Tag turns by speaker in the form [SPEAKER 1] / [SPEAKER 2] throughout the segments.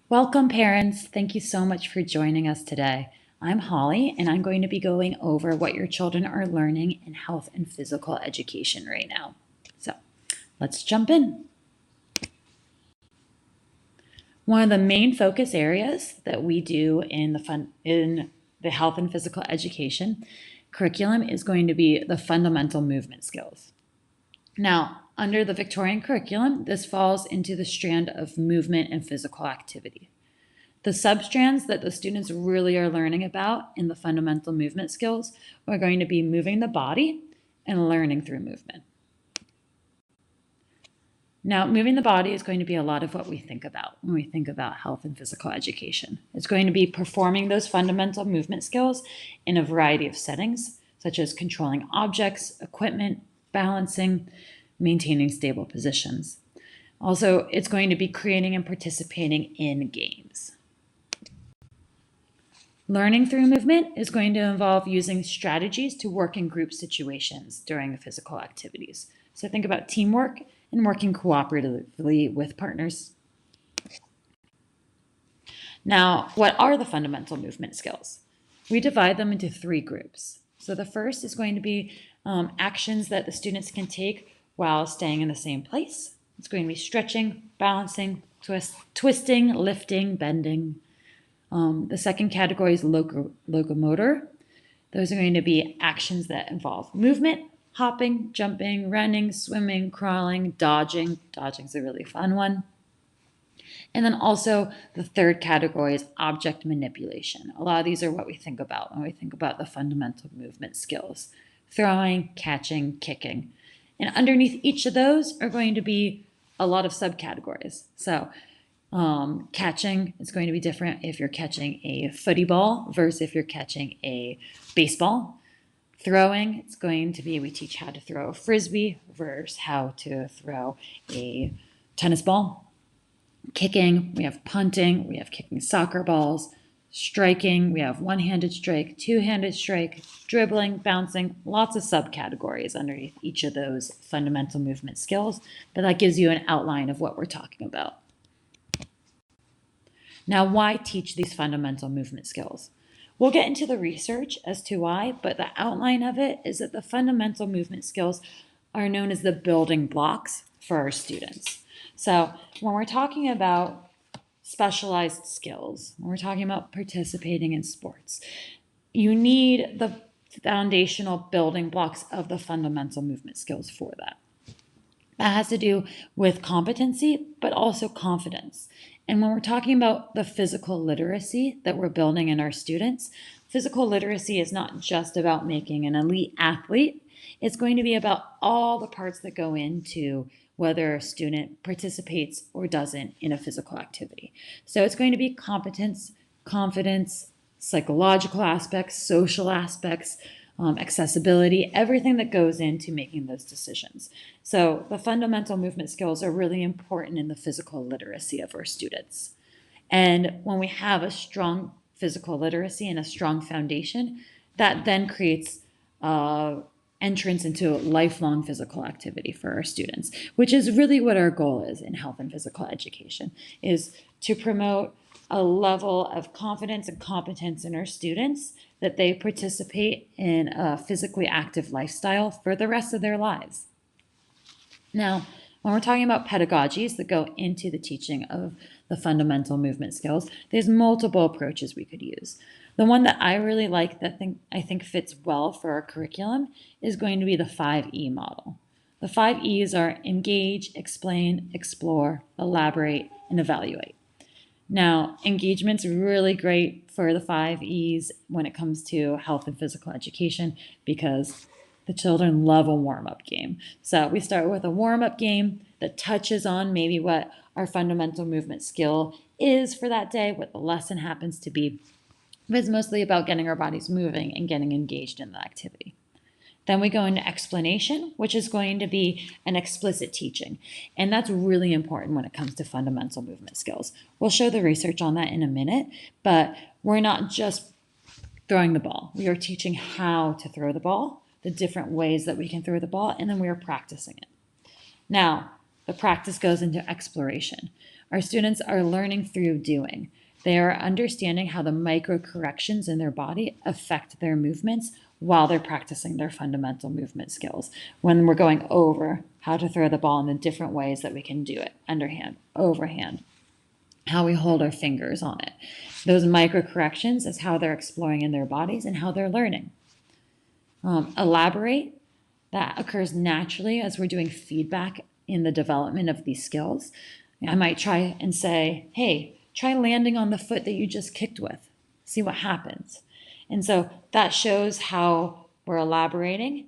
[SPEAKER 1] Welcome, parents. Thank you so much for joining us today. I'm Holly, and I'm going to be going over what your children are learning in health and physical education right now. So let's jump in. One of the main focus areas that we do in the health and physical education curriculum is going to be the fundamental movement skills. Now, under the Victorian curriculum, this falls into the strand of movement and physical activity. The substrands that the students really are learning about in the fundamental movement skills are going to be moving the body and learning through movement. Now, moving the body is going to be a lot of what we think about when we think about health and physical education. It's going to be performing those fundamental movement skills in a variety of settings, such as controlling objects, equipment, balancing, maintaining stable positions. Also, it's going to be creating and participating in games. Learning through movement is going to involve using strategies to work in group situations during physical activities. So think about teamwork and working cooperatively with partners. Now, what are the fundamental movement skills? We divide them into three groups. So the first is going to be actions that the students can take while staying in the same place. It's going to be stretching, balancing, twisting, lifting, bending. The second category is locomotor. Those are going to be actions that involve movement, hopping, jumping, running, swimming, crawling, dodging. Dodging is a really fun one. And then also the third category is object manipulation. A lot of these are what we think about when we think about the fundamental movement skills: throwing, catching, kicking. And underneath each of those are going to be a lot of subcategories. So catching is going to be different if you're catching a footy ball versus if you're catching a baseball. Throwing, it's going to be, we teach how to throw a frisbee versus how to throw a tennis ball. Kicking, we have punting, we have kicking soccer balls. Striking, we have one-handed strike, two-handed strike, dribbling, bouncing, lots of subcategories underneath each of those fundamental movement skills, but that gives you an outline of what we're talking about. Now, why teach these fundamental movement skills? We'll get into the research as to why, but the outline of it is that the fundamental movement skills are known as the building blocks for our students. So when we're talking about specialized skills, when we're talking about participating in sports, you need the foundational building blocks of the fundamental movement skills for that. That has to do with competency, but also confidence. And when we're talking about the physical literacy that we're building in our students, physical literacy is not just about making an elite athlete. It's going to be about all the parts that go into whether a student participates or doesn't in a physical activity. So it's going to be competence, confidence, psychological aspects, social aspects, accessibility, everything that goes into making those decisions. So the fundamental movement skills are really important in the physical literacy of our students. And when we have a strong physical literacy and a strong foundation, that then creates entrance into lifelong physical activity for our students, which is really what our goal is in health and physical education, is to promote a level of confidence and competence in our students that they participate in a physically active lifestyle for the rest of their lives. Now, when we're talking about pedagogies that go into the teaching of the fundamental movement skills, there's multiple approaches we could use. The one that I really like that I think fits well for our curriculum is going to be the 5E model. The 5 E's are engage, explain, explore, elaborate, and evaluate. Now, engagement's really great for the 5 E's when it comes to health and physical education because the children love a warm-up game. So we start with a warm-up game that touches on maybe what our fundamental movement skill is for that day, what the lesson happens to be. But it's mostly about getting our bodies moving and getting engaged in the activity. Then we go into explanation, which is going to be an explicit teaching. And that's really important when it comes to fundamental movement skills. We'll show the research on that in a minute, but we're not just throwing the ball. We are teaching how to throw the ball, the different ways that we can throw the ball, and then we are practicing it. Now, the practice goes into exploration. Our students are learning through doing. They are understanding how the micro corrections in their body affect their movements while they're practicing their fundamental movement skills. When we're going over how to throw the ball in the different ways that we can do it, underhand, overhand, how we hold our fingers on it. Those micro corrections is how they're exploring in their bodies and how they're learning. Elaborate, that occurs naturally as we're doing feedback in the development of these skills. I might try and say, hey, try landing on the foot that you just kicked with. See what happens. And so that shows how we're elaborating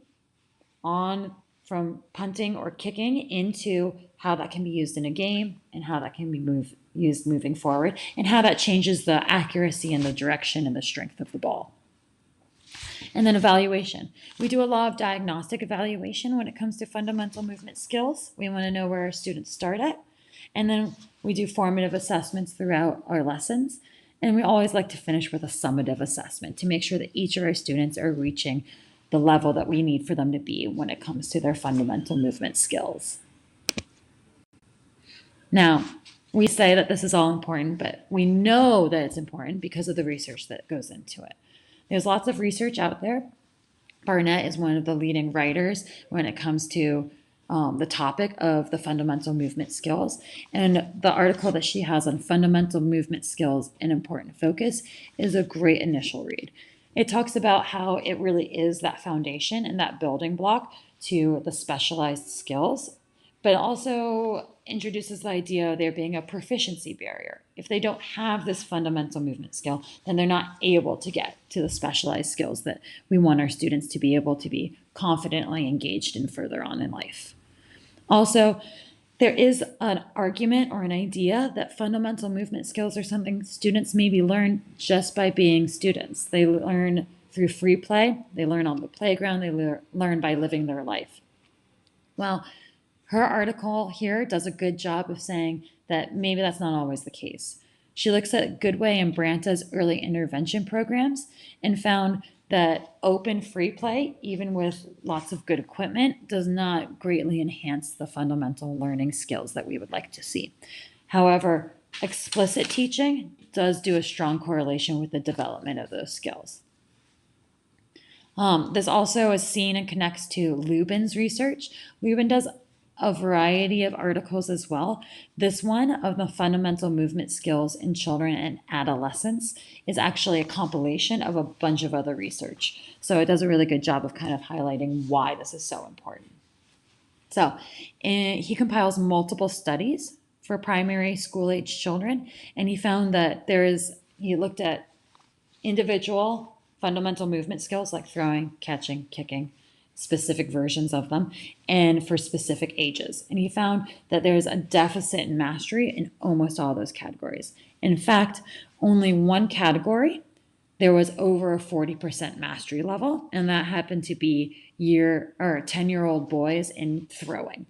[SPEAKER 1] on from punting or kicking into how that can be used in a game and how that can be used moving forward and how that changes the accuracy and the direction and the strength of the ball. And then evaluation. We do a lot of diagnostic evaluation when it comes to fundamental movement skills. We want to know where our students start at. And then we do formative assessments throughout our lessons. And we always like to finish with a summative assessment to make sure that each of our students are reaching the level that we need for them to be when it comes to their fundamental movement skills. Now, we say that this is all important, but we know that it's important because of the research that goes into it. There's lots of research out there. Barnett is one of the leading writers when it comes to the topic of the fundamental movement skills. And the article that she has on fundamental movement skills and important focus is a great initial read. It talks about how it really is that foundation and that building block to the specialized skills, but also introduces the idea of there being a proficiency barrier. If they don't have this fundamental movement skill, then they're not able to get to the specialized skills that we want our students to be able to be confidently engaged in further on in life. Also, there is an argument or an idea that fundamental movement skills are something students maybe learn just by being students. They learn through free play, they learn on the playground, they learn by living their life. Well, her article here does a good job of saying that maybe that's not always the case. She looks at Goodway and Branta's early intervention programs and found that open free play, even with lots of good equipment, does not greatly enhance the fundamental learning skills that we would like to see. However, explicit teaching does do a strong correlation with the development of those skills. This also is seen and connects to Lubin's research. Lubin does a variety of articles as well. This one of the fundamental movement skills in children and adolescents is actually a compilation of a bunch of other research. So it does a really good job of kind of highlighting why this is so important. So he compiles multiple studies for primary school-age children, and he found that he looked at individual fundamental movement skills like throwing, catching, kicking, specific versions of them, and for specific ages. And he found that there's a deficit in mastery in almost all those categories. In fact, only one category, there was over a 40% mastery level, and that happened to be 10-year-old boys in throwing.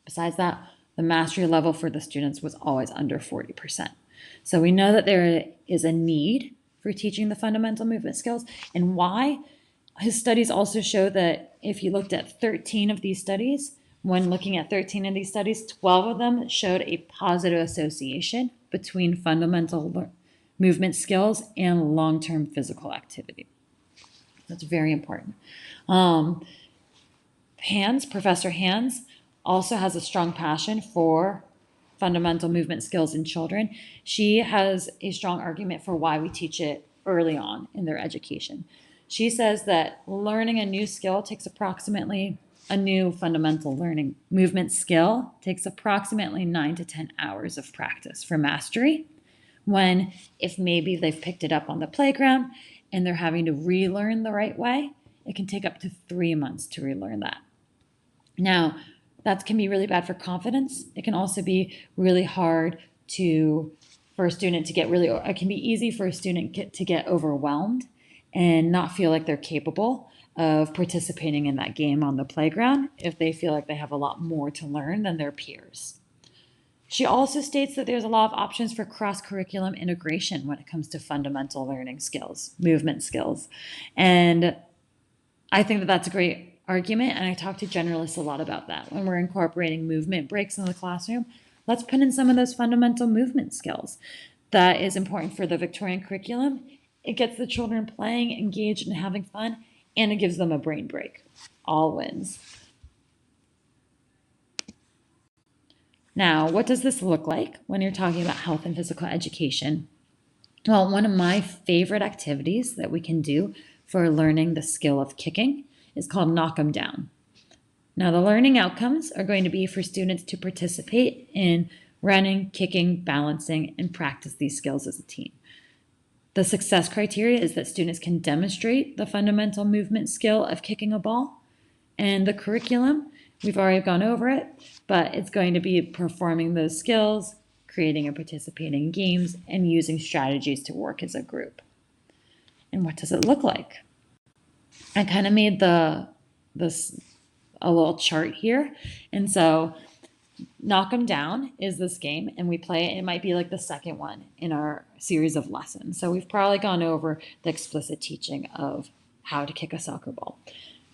[SPEAKER 1] Besides that, the mastery level for the students was always under 40%. So we know that there is a need for teaching the fundamental movement skills. And why? His studies also show that if you looked at 13 of these studies, when looking at 13 of these studies, 12 of them showed a positive association between fundamental movement skills and long-term physical activity. That's very important. Professor Hans, also has a strong passion for fundamental movement skills in children. She has a strong argument for why we teach it early on in their education. She says that learning a new skill takes approximately a new fundamental learning movement skill takes approximately 9 to 10 hours of practice for mastery. When if maybe they've picked it up on the playground and they're having to relearn the right way, it can take up to 3 months to relearn that. Now, that can be really bad for confidence. It can also be really hard for a student to get it can be easy for a student to get overwhelmed and not feel like they're capable of participating in that game on the playground if they feel like they have a lot more to learn than their peers. She also states that there's a lot of options for cross-curriculum integration when it comes to fundamental learning skills, movement skills. And I think that that's a great argument, and I talk to generalists a lot about that. When we're incorporating movement breaks in the classroom, Let's put in some of those fundamental movement skills. That is important for the Victorian curriculum. It gets the children playing, engaged, and having fun, and it gives them a brain break. All wins. Now, what does this look like when you're talking about health and physical education? Well, one of my favorite activities that we can do for learning the skill of kicking is called knock 'em down. Now, the learning outcomes are going to be for students to participate in running, kicking, balancing, and practice these skills as a team. The success criteria is that students can demonstrate the fundamental movement skill of kicking a ball. And the curriculum, we've already gone over it, but it's going to be performing those skills, creating and participating in games, and using strategies to work as a group. And what does it look like? I kind of made a little chart here. And so knock 'em down is this game, and we play it. It might be like the second one in our series of lessons. So we've probably gone over the explicit teaching of how to kick a soccer ball.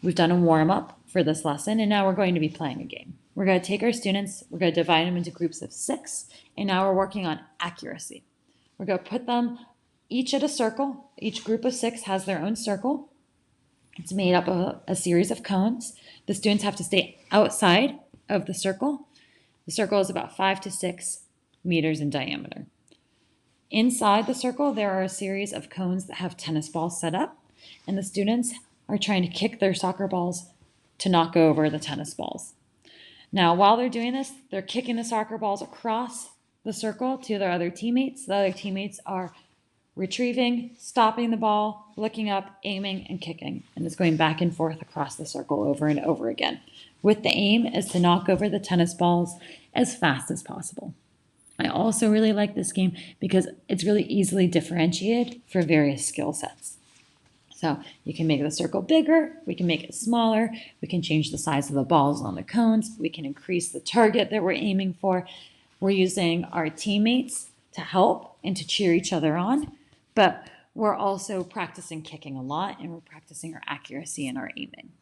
[SPEAKER 1] We've done a warm-up for this lesson, and now we're going to be playing a game. We're going to take our students, we're going to divide them into groups of 6, and now we're working on accuracy. We're going to put them each at a circle. Each group of 6 has their own circle. It's made up of a series of cones. The students have to stay outside of the circle. The circle is about 5 to 6 meters in diameter. Inside the circle, there are a series of cones that have tennis balls set up, and the students are trying to kick their soccer balls to knock over the tennis balls. Now, while they're doing this, they're kicking the soccer balls across the circle to their other teammates. The other teammates are retrieving, stopping the ball, looking up, aiming, and kicking. And it's going back and forth across the circle over and over again, with the aim is to knock over the tennis balls as fast as possible. I also really like this game because it's really easily differentiated for various skill sets. So you can make the circle bigger, we can make it smaller, we can change the size of the balls on the cones, we can increase the target that we're aiming for. We're using our teammates to help and to cheer each other on, but we're also practicing kicking a lot, and we're practicing our accuracy and our aiming.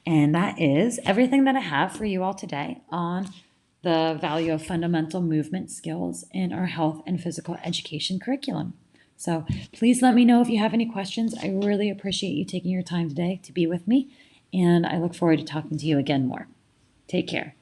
[SPEAKER 1] And that is everything that I have for you all today on the value of fundamental movement skills in our health and physical education curriculum. So please let me know if you have any questions. I really appreciate you taking your time today to be with me, and I look forward to talking to you again more. Take care.